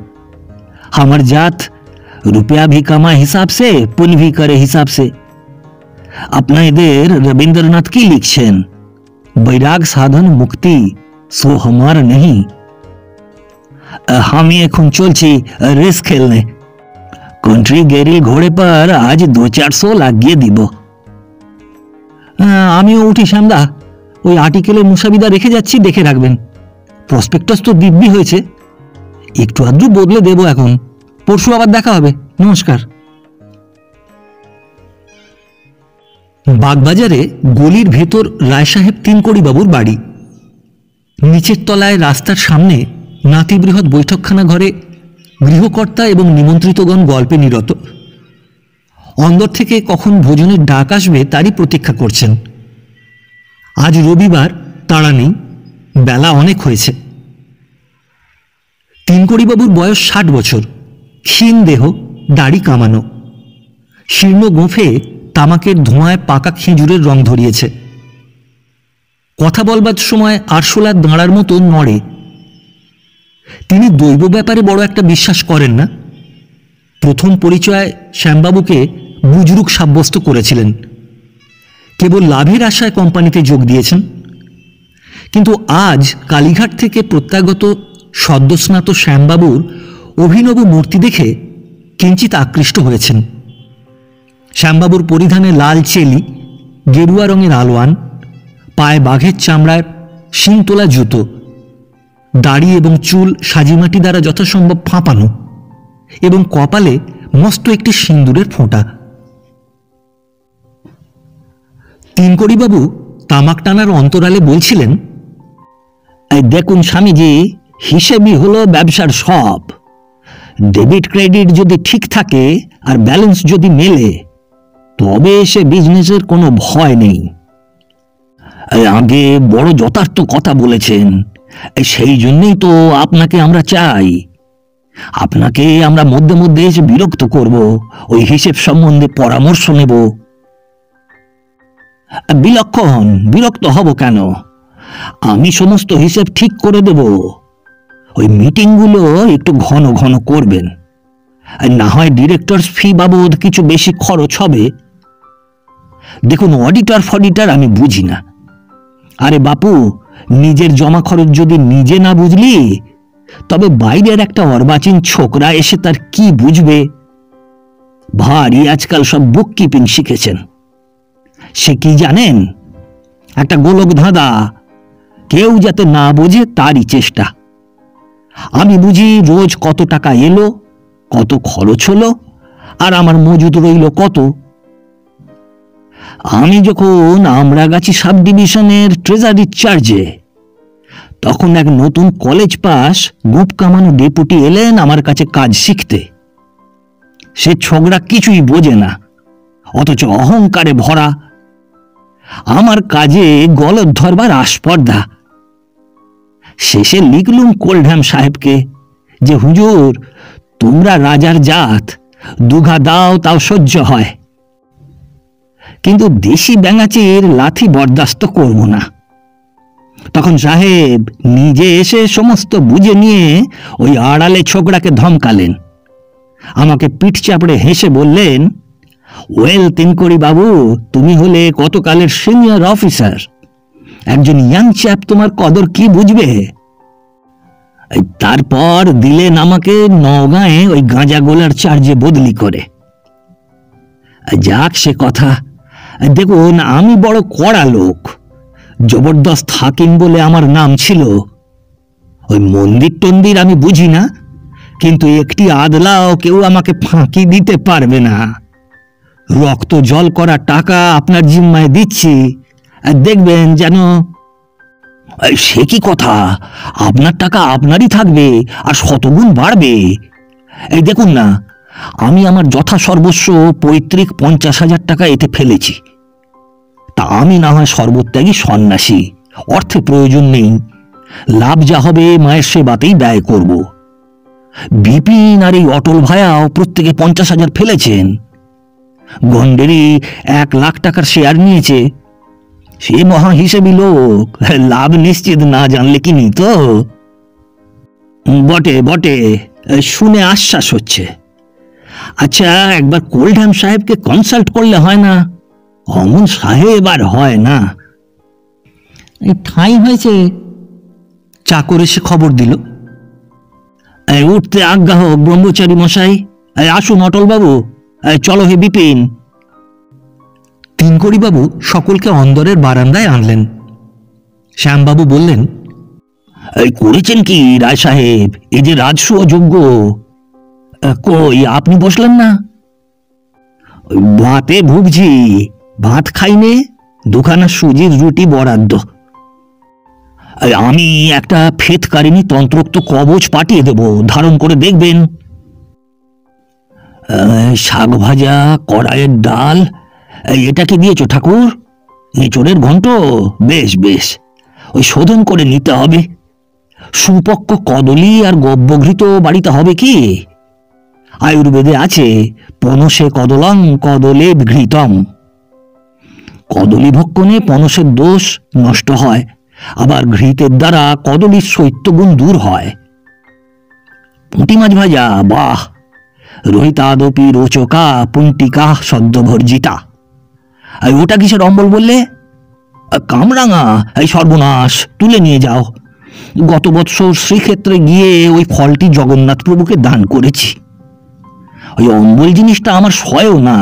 हमार जात रुपया भी कमा हिसाब से, पुण्य भी करे हिसाब से। अपना इधर रविंद्रनाथ की लिखछेन, बैराग साधन मुक्ति सो हमार नहीं। हम এখন চলছি রেস খেলনে। कंट्री गेरिल घोड़े पर आज 200-400 লাগিয়ে দিব। আমিও উঠি শ্যামদা, ওই আর্টিকেলে মুসাবিদা রেখে যাচ্ছি, দেখে রাখবেন। প্রসপেক্টাস তো দিব্যি হয়েছে, একটু আধটু বদলে দেবো এখন। পরশু আবার দেখা হবে, নমস্কার। বাগবাজারে গলির ভেতর রায়সাহেব তিনকড়ি বাবুর বাড়ি। নিচের তলায় রাস্তার সামনে নাতিবৃহৎ বৈঠকখানা ঘরে গৃহকর্তা এবং নিমন্ত্রিতগণ গল্পে নিরত। অন্দর থেকে কখন ভোজনের ডাক আসবে তারই প্রতীক্ষা করছেন। আজ রবিবার, তাড়া নেই, বেলা অনেক হয়েছে। তিনকড়িবাবুর বয়স 60 বছর, ক্ষীণ দেহ, দাড়ি কামানো, শীর্ণ গোঁফে তামাকের ধোঁয়ায় পাকা খেজুরের রং ধরিয়েছে। কথা বলবার সময় আরশোলার দাঁড়ার মতো নড়ে। তিনি দৈব ব্যাপারে বড় একটা বিশ্বাস করেন না। প্রথম পরিচয় শ্যামবাবুকে বুজরুক সাব্যস্ত করেছিলেন। কেবল লাভের আশায় কোম্পানিতে যোগ দিয়েছেন, কিন্তু আজ কালীঘাট থেকে প্রত্যাগত সদ্যস্নাত শ্যামবাবুর অভিনব মূর্তি দেখে কিঞ্চিত আকৃষ্ট হয়েছেন। শ্যামবাবুর পরিধানে লাল চেলি, গেরুয়া রঙের আলোয়ান, পায়ে বাঘের চামড়ার শিংতোলা জুতো, দাড়ি এবং চুল সাজিমাটি দ্বারা যথাসম্ভব ফাঁপানো এবং কপালে মস্ত একটি সিন্দুরের ফোঁটা। তিনকড়িবাবু তামাক টানার অন্তরালে বলছিলেন, দেখুন স্বামীজি, হিসেবই হলো ব্যবসার সব। ডেবিট ক্রেডিট যদি ঠিক থাকে আর ব্যালেন্স যদি মেলে, তবে সে বিজনেসের কোনো ভয় নেই। আগে বড় যথার্থ কথা বলেছেন, সেই জন্যই তো আপনাকে আমরা চাই। আপনাকে আমরা মধ্যে মধ্যে এসে বিরক্ত করব, ওই হিসেব সম্বন্ধে পরামর্শ নেব। বিলক্ষণ, বিরক্ত হব কেন? আমি সমস্ত হিসেব ঠিক করে দেব। ওই মিটিংগুলো একটু ঘন ঘন করবেন, না হয় ডিরেক্টরস ফি বাবদ কিছু বেশি খরচ হবে। দেখুন, অডিটর ফডিটর আমি বুঝি না। আরে বাপু, নিজের জমা খরচ যদি নিজে না বুঝলি, তবে বাইরের একটা অর্বাচীন ছোকরা এসে তার কি বুঝবে? ভারী আজকাল সব বুক কিপিং শিখেছেন। সে কি জানেন? একটা গোলক ধাঁধা, কেউ যাতে না বোঝে তারই চেষ্টা। আমি বুঝি রোজ কত টাকা এলো, কত খরচ হলো, আর আমার মজুদ রইল কত। আমি যখন আমরাগাছি সাব ডিভিশনের ট্রেজারি চার্জে, তখন এক নতুন কলেজ পাস গোপ কামানো ডেপুটি এলেন আমার কাছে কাজ শিখতে। সে ছোকরা কিছুই বোঝে না, অথচ অহংকারে ভরা। আমার কাজে গলদ ধরবার আস্পর্ধা। শেষে লিখলুম কোল্ডহ্যাম সাহেবকে যে, হুজুর, তোমরা রাজার জাত, দুঘা দাও তাও সহ্য হয়, কিন্তু দেশি ব্যাঙাচির লাথি বরদাস্ত করব না। তখন সাহেব নিজে এসে সমস্ত বুঝে নিয়ে ওই আড়ালে ছোকরাকে ধমকালেন। আমাকে পিঠ চাপড়ে হেসে বললেন, ওয়েল তিনকড়ি বাবু, তুমি হলে কতকালের সিনিয়র অফিসার, একজন ইয়াং চ্যাপ তোমার কদর কি বুঝবে? তারপর দিলেন আমাকে নওগাঁয়ে ওই গাঁজা গোলার চার্জে বদলি করে। যাক সে কথা। দেখুন, আমি বড় কড়া লোক, জবরদস্ত হাকিম বলে আমার নাম ছিল। ওই মন্দির টন্দির আমি বুঝি না, কিন্তু একটি আদলাও কেউ আমাকে ফাঁকি দিতে পারবে না। রক্ত জল করা টাকা আপনার জিম্মায় দিচ্ছি, আর দেখবেন যেন। সে কি কথা? আপনার টাকা আপনারই থাকবে আর শতগুণ বাড়বে। এই দেখুন না, আমি আমার যথাসর্বস্ব পৈতৃক 50,000 টাকা এতে ফেলেছি। তা আমি না হয় সর্বত্যাগী সন্ন্যাসী, অর্থে প্রয়োজন নেই, লাভ যা হবে মায়ের সেবাতেই ব্যয় করব। বিপিন আর এই অটল ভায়াও প্রত্যেকে 50,000 ফেলেছেন। গন্ডেরি 1 লাখ টাকার শেয়ার নিয়েছে। সে মহা হিসেবি লোক, লাভ নিশ্চিত না জানলে কি নিত? বটে বটে, শুনে আশ্বাস হচ্ছে। আচ্ছা, একবার কোল্ডহ্যাম সাহেবকে কনসাল্ট করলে হয় না? অমন সাহেব আর হয় না। ঠাঁই হয়েছে, চাকর এসে খবর দিল। উঠতে আজ্ঞা হোক ব্রহ্মচারী মশাই। আসুন অটল বাবু, চলো হে বিপিন। তিনকড়িবাবু সকলকে অন্দরের বারান্দায় আনলেন। শ্যামবাবু বললেন, করেছেন কি রায় সাহেব? এই যে রাজস্ব যোগ্য। কই, আপনি বসলেন না? ভাতে ভুগছি, ভাত খাইনে, দুখানা সুজির রুটি বরাদ্দ। আমি একটা ফেতকারিনী তন্ত্রোক্ত কবচ পাঠিয়ে দেব, ধারণ করে দেখবেন। শাক ভাজা, কড়াইয়ের ডাল, এটা কি দিয়েছ ঠাকুর? এঁচড়ের ঘন্ট, বেশ বেশ, ওই শোধন করে নিতে হবে। সুপক্ক কদলি আর গব্যঘৃত বাড়িতে হবে কি? আয়ুর্বেদে আছে, পনসে কদলং কদলে ঘৃতম। কদলী ভক্ষণে পনসের দোষ নষ্ট হয়, আবার ঘৃতের দ্বারা কদলীর শৈত্যগুণ দূর হয়। পুঁটি মাছ ভাজা, বাহ! রহিতাদপি রোচকা পুণ্টিকা সদ্যভর্জিতা। ওটা কিসের অম্বল বললে? কামরাঙা। এই সর্বনাশ, তুলে নিয়ে যাও। গত বৎসর শ্রীক্ষেত্রে গিয়ে ওই ফলটি জগন্নাথ প্রভুকে দান করেছি। ওই অম্বল জিনিসটা আমার সয়ও না,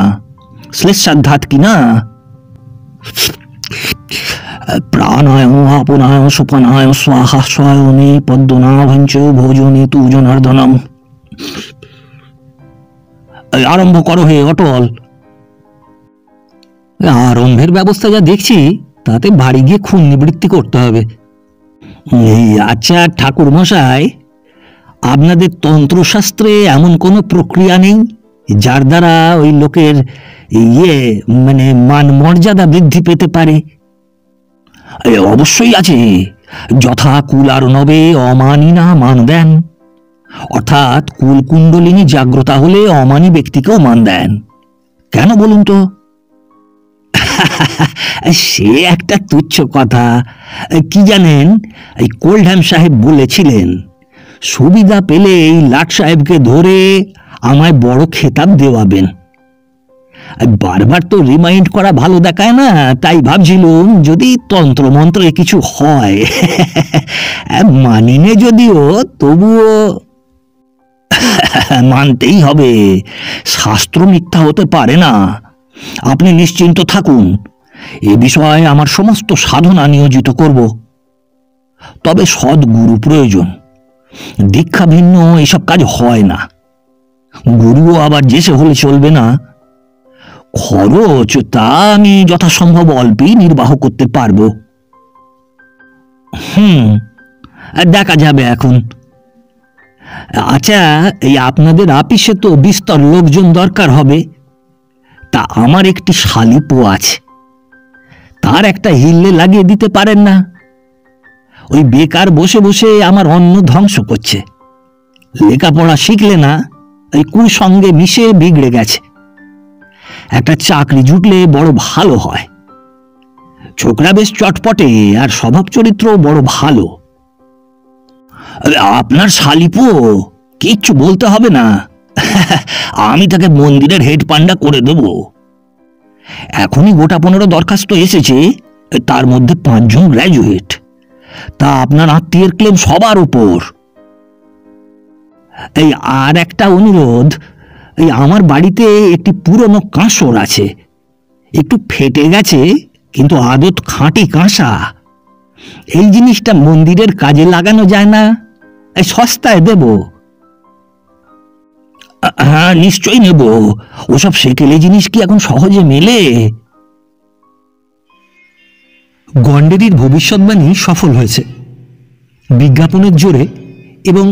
শ্লেষাধ্যাত কি না। প্রাণায় আপনায় সোপানায় স্বাহা স্বয়নে পদ্মনাভঞ্চ ভোজনে তু জনার্দনম। আরম্ভ করো হে অটল। আরম্ভের ব্যবস্থা যা দেখছি তাতে বাড়ি গিয়ে খুন নিবৃত্তি করতে হবে। আচ্ছা ঠাকুর মশাই, আপনাদের তন্ত্রশাস্ত্রে এমন কোনো প্রক্রিয়া নেই যার দ্বারা ওই লোকের মানে মান মর্যাদা বৃদ্ধি পেতে পারে? অবশ্যই আছে। যথা কুল আর নবে অমানি না মান দেন, অর্থাৎ কুলকুণ্ডলিনী জাগ্রতা হলে অমানি ব্যক্তিকেও মান দেন। কেন বলুন তো? সে একটা তুচ্ছ কথা। কি জানেন, এই কোল্ডহ্যাম সাহেব বলেছিলেন সুবিধা পেলে এই লাট সাহেবকে ধরে আমায় বড় খেতাব দেওয়াবেন। বারবার তো রিমাইন্ড করা ভালো দেখায় না, তাই ভাবছিলুম যদি তন্ত্রমন্ত্রে কিছু হয়। মানিনে যদিও, তবুও মানতেই হবে। শাস্ত্র মিথ্যা হতে পারে না। আপনি নিশ্চিন্ত থাকুন, এ বিষয়ে আমার সমস্ত সাধনা নিয়োজিত করব। তবে সদ্গুরু প্রয়োজন। দীক্ষা ভিন্ন এসব কাজ হয় না। গুরুও আবার যেসে হলে চলবে না। খরচ তা আমি যথাসম্ভব অল্পই নির্বাহ করতে পারবো। দেখা যাবে এখন। আচ্ছা, এই আপনাদের আপিসে তো বিস্তর লোকজন দরকার হবে। তা আমার একটি শালিপো আছে, তার একটা হিল্লে লাগিয়ে দিতে পারেন না? ওই বেকার বসে বসে আমার অন্ন ধ্বংস করছে। লেখাপড়া শিখলে না, এই কুসঙ্গে মিশে বিগড়ে গেছে। একটা চাকরি জুটলে বড় ভালো হয়। ছোকরা বেশ চটপটে আর স্বভাব চরিত্র বড় ভালো। আপনার শালিপো কিচ্ছু বলতে হবে না, আমি তাকে মন্দিরের হেড পান্ডা করে দেব। এখনই গোটা 15 দরখাস্ত এসেছে, তার মধ্যে 5 জন গ্র্যাজুয়েট। তা আপনার আত্মীয়ের ক্লেম সবার উপর। এই আর একটা অনুরোধ, এই আমার বাড়িতে একটি পুরনো কাঁসর আছে, একটু ফেটে গেছে কিন্তু আদত খাঁটি কাঁসা। এই জিনিসটা মন্দিরের কাজে লাগানো যায় না? এই সস্তায় দেব। হ্যাঁ, নিশ্চয়ই নেব। ওসব সেকেলে জিনিস কি এখন সহজে মেলে? গন্ডেরির ভবিষ্যৎবাণী সফল হয়েছে। বিজ্ঞাপনের জোরে এবং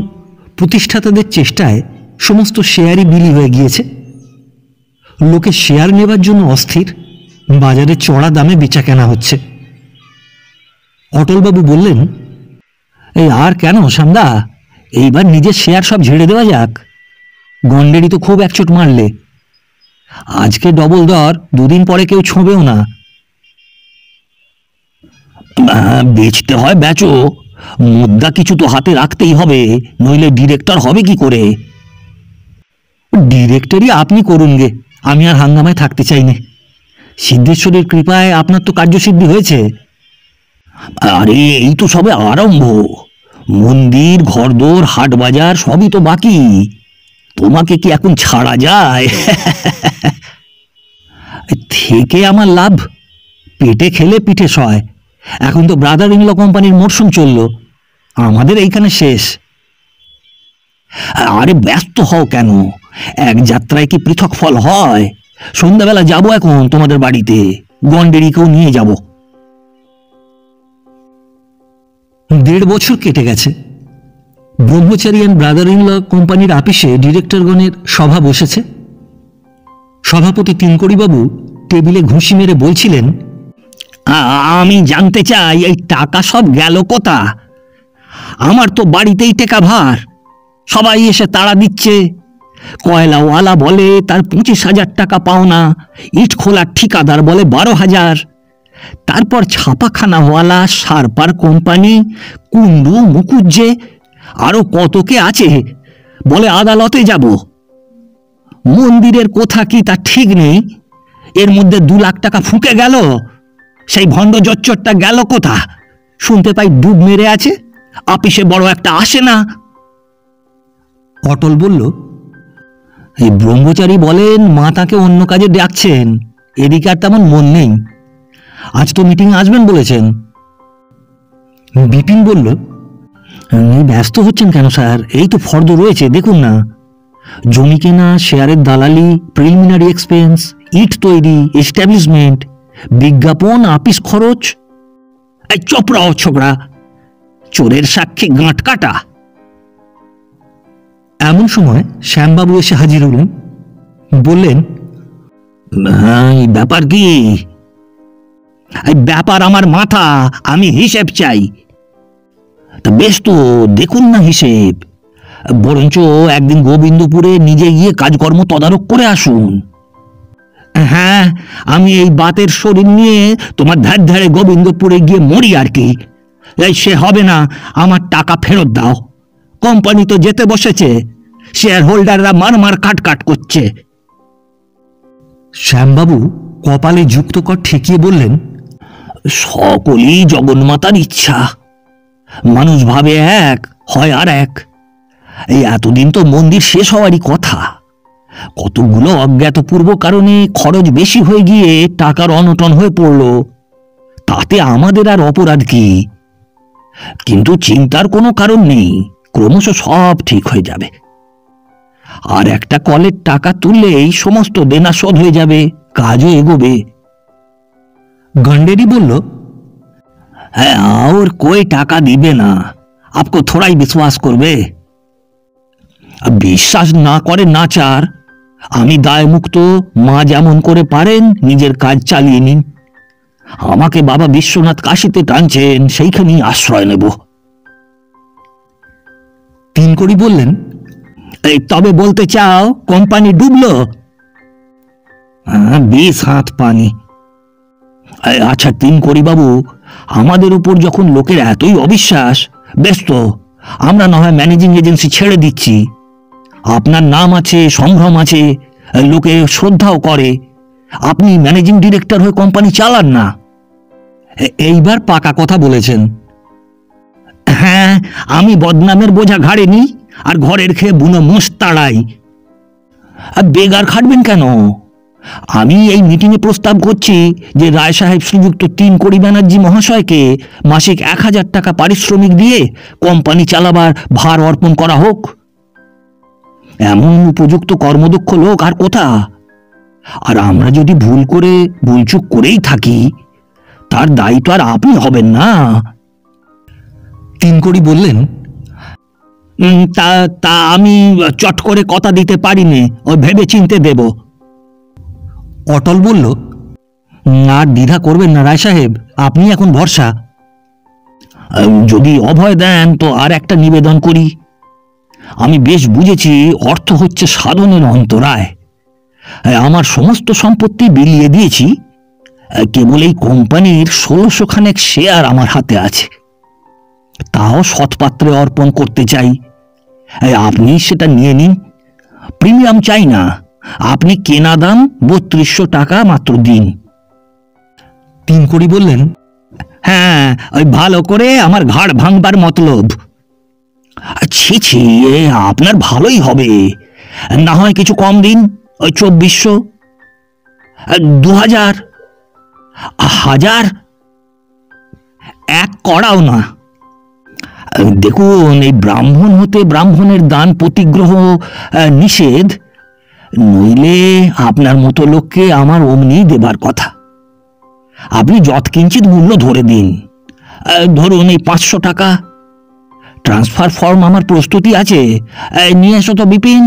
প্রতিষ্ঠাতাদের চেষ্টায় সমস্ত শেয়ারই বিলি হয়ে গিয়েছে। লোকে শেয়ার নেবার জন্য অস্থির, বাজারে চড়া দামে বেচা কেনা হচ্ছে। অটলবাবু বললেন, এই আর কেন শ্যামদা, এইবার নিজের শেয়ার সব ঝেড়ে দেওয়া যাক। গন্ডেরি তো খুব একচোট মারলে। আজকে ডবল দর, 2 দিন পরে কেউ ছোঁবেও না। বেচতে হয় বেচো, মুদ্রা কিছু তো হাতে রাখতেই হবে, নইলে ডিরেক্টর হবে কি করে? ডিরেক্টরই আপনি করুন গে, আমি আর হাঙ্গামায় থাকতে চাই না। সিদ্ধেশ্বরীর কৃপায় আপনার তো কার্যসিদ্ধি হয়েছে। আরে এই তো সবে আরম্ভ। মন্দির, ঘরদোর, হাট বাজার সবই তো বাকি। তোমাকে কি এখন ছাড়া যায়? থেকে আমার লাভ, পেটে খেলে পিঠে সয়। এখন তো ব্রাদার ইন ল কোম্পানির মরশুম চলল, আমাদের এইখানে শেষ। আরে ব্যস্ত হও কেন? এক যাত্রায় কি পৃথক ফল হয়? সন্ধ্যাবেলা যাবো এখন তোমাদের বাড়িতে, গন্ডেরিকেও নিয়ে যাব। 1.5 বছর কেটে গেছে। ব্রহ্মচারী অ্যান্ড ব্রাদার ইন ল কোম্পানির আপিসে ডিরেক্টরগণের সভা বসেছে। সভাপতি তিনকড়িবাবু টেবিলে ঘুষি মেরে বলছিলেন, আমি জানতে চাই এই টাকা সব গেল কোথা? আমার তো বাড়িতেই টেকা ভার, সবাই এসে তাড়া দিচ্ছে। কয়লাওয়ালা বলে তার 25,000 টাকা পাওনা, ইট খোলার ঠিকাদার বলে 12,000। তারপর ছাপাখানাওয়ালা, সারপার কোম্পানি, কুন্ডু, মুকুজ্জে, আরো কত কে আছে বলে আদালতে যাব। মন্দিরের কোথা কি তা ঠিক নেই, এর মধ্যে 2 লাখ টাকা ফুঁকে গেল। সেই ভণ্ড জচ্চরটা গেল কোথা? শুনতে পাই ডুব মেরে আছে, অফিসে বড় একটা আসে না। অটল বলল, এই ব্রহ্মচারী বলেন মা তাকে অন্য কাজে ডাকছেন, এদিকে আর তেমন মন নেই। আজ তো মিটিং আসবেন বলেছেন। বিপিন বলল, ব্যস্ত হচ্ছেন কেন স্যার? এই তো ফর্দ রয়েছে, দেখুন না। জমি কেনা, শেয়ারের দালালি, প্রিলিমিনারি এক্সপেন্স, ইট তৈরি, এস্টাবলিশমেন্ট, বিজ্ঞাপন, আপিস খরচ। এই চপড়া ছোকরা, চোরের সাক্ষী গাঁট কাটা। এমন সময় শ্যামবাবু এসে হাজির হলেন। বললেন, হ্যাঁ, এই ব্যাপার কি? এই ব্যাপার আমার মাথা, আমি হিসেব চাই। তা বেশ তো, দেখুন না হিসেব। বরঞ্চ একদিন গোবিন্দপুরে নিজে গিয়ে কাজকর্ম তদারক করে আসুন। হ্যাঁ, আমি এই বাতের শরীর নিয়ে তোমার ধারে গোবিন্দপুরে গিয়ে মরি আর কি। এই সে হবে না, আমার টাকা ফেরত দাও। কোম্পানি তো যেতে বসেছে, শেয়ার হোল্ডাররা মার কাট করছে। শ্যামবাবু কপালে যুক্ত কর ঠেকিয়ে বললেন, সকলই জগন্মাতার ইচ্ছা। মানুষ ভাবে এক, হয় আর এক। এই এতদিন তো মন্দির শেষ হওয়ারই কথা। কতগুলো অজ্ঞাতপূর্ব কারণে খরচ বেশি হয়ে গিয়ে টাকার অনটন হয়ে পড়ল। তাতে আমাদের আর অপরাধ কি? কিন্তু চিন্তার কোনো কারণ নেই, ক্রমশ সব ঠিক হয়ে যাবে। আর একটা কলের টাকা তুললেই সমস্ত দেনা শোধ হয়ে যাবে, কাজও এগোবে। গন্ডেরি বলল, হ্যাঁ, और कोई টাকা দিবে না, আপকো থোড়াই বিশ্বাস করবে। বিশ্বাস না করে নাচার, আমি দায় মুক্ত। মা যেমন করে পারেন নিজের কাজ চালিয়ে নিন। আমাকে বাবা বিশ্বনাথ কাশিতে টানছেন, সেইখানেই আশ্রয় নেব। 3 কড়ি বললেন, এই তবে বলতে চাও কোম্পানি ডুবলো? 20 হাত পানি। আচ্ছা 3 কড়ি বাবু, আমাদের উপর যখন লোকের এতই অবিশ্বাস, বেশ তো, আমরা না হয় ম্যানেজিং এজেন্সি ছেড়ে দিচ্ছি। আপনার নাম আছে, সম্ভ্রম আছে, লোকে শ্রদ্ধাও করে। আপনি ম্যানেজিং ডিরেক্টর হয়ে কোম্পানি চালান না। এইবার পাকা কথা বলেছেন। হ্যাঁ, আমি বদনামের বোঝা ঘাড়ে নিই, আর ঘরের খেয়ে বুনো মোষ তাড়াই। বেগার খাটবেন কেন? আমি এই মিটিংয়ে প্রস্তাব করছি যে রায় সাহেব শ্রীযুক্ত 3 কড়ি ব্যানার্জি মহাশয়কে মাসিক 1000 টাকা পারিশ্রমিক দিয়ে কোম্পানি চালাবার ভার অর্পণ করা হোক। এমন উপযুক্ত কর্মদক্ষ লোক আর কোথা? আর আমরা যদি ভুলচুক করেই থাকি, তার দায়ী তো আর আপনি হবেন না। 3 কড়ি বললেন, তা আমি চট করে কথা দিতে পারিনি, ওই ভেবে চিনতে দেব। অটল বলল, আর দ্বিধা করবেন না রায় সাহেব, আপনি এখন ভরসা। যদি অভয় দেন তো আর একটা নিবেদন করি। আমি বেশ বুঝেছি অর্থ হচ্ছে সাধনের অন্তরায়। আমার সমস্ত সম্পত্তি বিলিয়ে দিয়েছি, কেবল এই কোম্পানির 1600 খানেক শেয়ার আমার হাতে আছে। তাও সৎপাত্রে অর্পণ করতে চাই। আপনি সেটা নিয়ে নিন, প্রিমিয়াম চাই না। আপনি কেনা দাম 3200 টাকা মাত্র দিন। 3 কড়ি বললেন, হ্যাঁ, ওই ভালো করে আমার ঘাড় ভাঙবার মতলব। ছি ছি, আপনার ভালোই হবে। না হয় কিছু কম দিন, ওই 2400, 2000, 1000, 1 কড়াও না। দেখুন, এই ব্রাহ্মণ হতে ব্রাহ্মণের দান প্রতিগ্রহ নিষেধ, নইলে আপনার মতো লোককে আমার অমনি দেবার কথা। আপনি যৎকিঞ্চিত মূল্য ধরে দিন। ধরুন এই 500 টাকা। ট্রান্সফার ফর্ম আমার প্রস্তুতি আছে, নিয়ে এসো তো বিপিন।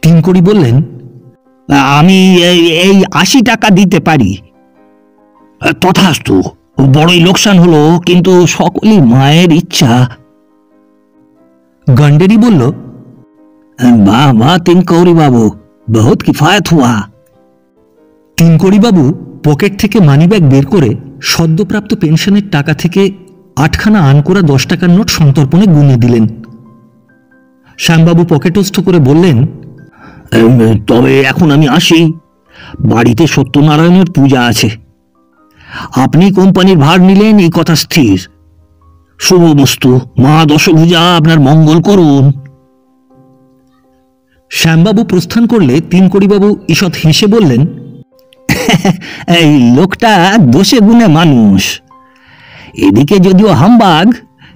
3 কড়ি বললেন, আমি এই 80 টাকা দিতে পারি। তথাস্তু, বড়ই লোকসান হলো, কিন্তু সকলই মায়ের ইচ্ছা। গন্ডেরি বলল, বাহ বাহ 3 কৌরি বাবু, বহুত কিফায়ত হুয়া। 3 কড়ি বাবু পকেট থেকে মানিব্যাগ বের করে সদ্যপ্রাপ্ত পেনশনের টাকা থেকে 8খানা আনকোরা 10 টাকার নোট সন্তর্পণে গুনে দিলেন। শ্যামবাবু পকেটস্থ করে বললেন, তবে এখন আমি আসি। বাড়িতে সত্যনারায়ণের পূজা আছে। আপনি কোম্পানির ভার নিলেন এই কথা স্থির। শুভমস্তু, মা দশভুজা আপনার মঙ্গল করুন। শ্যামবাবু প্রস্থান করলে তিনকড়িবাবু ঈষৎ হেসে বললেন, এই লোকটা দোষে গুণে মানুষ। এদিকে যদিও হামবাগ,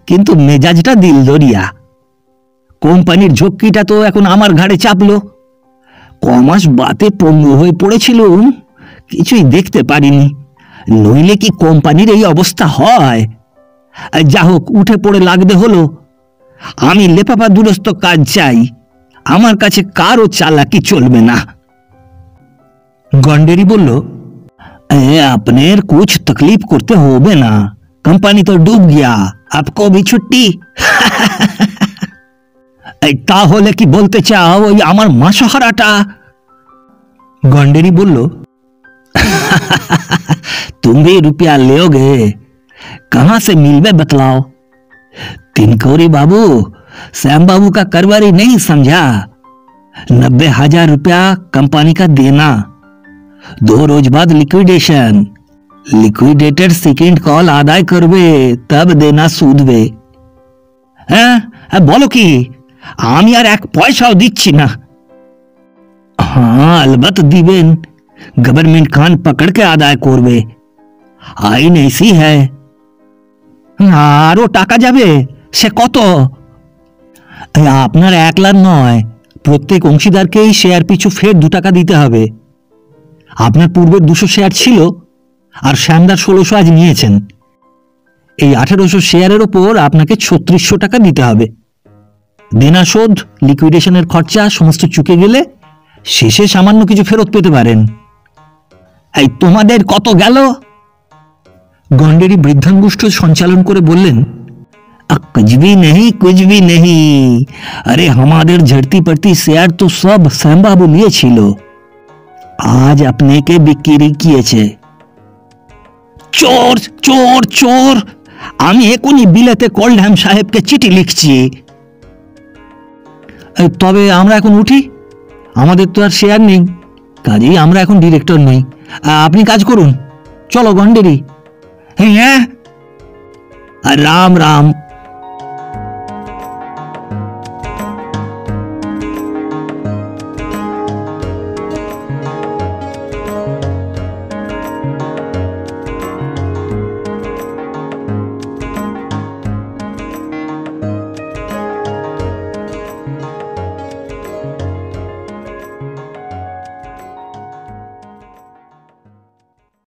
কিন্তু মেজাজটা দিলদরিয়া। কোম্পানির ঝক্কিটা তো এখন আমার ঘাড়ে চাপলো। কমাস বাতে পঙ্গু হয়ে পড়েছিলুম, কিছুই দেখতে পারিনি, নইলে কি কোম্পানির এই অবস্থা হয়? যা হোক, উঠে পড়ে লাগতে হলো। আমি লেপাপা দুরস্ত কাজ চাই, আমার কাছে কারও চালাকি চলবে না। গন্ডেরি বলল, আপনার কুছ তকলিফ করতে হবে না, কোম্পানি তো ডুব গিয়া, আপকো ভি ছুট্টি। তাহলে কি বলতে চাও ওই আমার মাসহারাটা? গন্ডেরি বলল, तुम भी रुपया लोगे, कहां से मिलवे बतलाओ। तिनकोरी बाबू श्याम बाबू का करवारी नहीं समझा। 90,000 रुपया कंपनी का देना, 2 रोज बाद लिक्विडेशन, लिक्विडेटेड सेकेंड कॉल आदाय करवे, तब देना सूदवे। হ্যাঁ, বলো কি? আমি আর এক পয়সাও দিচ্ছি না। हाँ, अलबत दिबेन, गवर्नमेंट कान पकड़ के आदाय करवे, आईन ऐसी है। আরো টাকা যাবে? সে কত? আপনার একলার নয়, প্রত্যেক অংশীদারকেই শেয়ার পিছু ফের 2 টাকা দিতে হবে। আপনার পূর্বের 200 শেয়ার ছিল, আর শ্যামদার 1600 আজ নিয়েছেন। এই 1800 শেয়ারের ওপর আপনাকে 3600 টাকা দিতে হবে। দেনা শোধ, লিকুইডেশনের খরচা সমস্ত চুকে গেলে শেষে সামান্য কিছু ফেরত পেতে পারেন। এই তোমাদের কত গেল? গন্ডেরি বৃদ্ধাঙ্গুষ্ঠ সঞ্চালন করে বললেন, कुछ भी नहीं, कुछ भी नहीं। अरे हमारे झड़ती पड़ती शेयर तो सब श्याम बाबू लिए छिलो, आज अपने के बिक्री किए। चोर चोर चोर! আমি এখনই বিলেতে কোল্ডহ্যাম সাহেবকে চিঠি লিখছি। তবে আমরা এখন উঠি, আমাদের তো আর শেয়ার নেই, কাজেই আমরা এখন ডিরেক্টর নেই। আপনি কাজ করুন, চলো গন্ডেরি। হ্যাঁ, রাম রাম।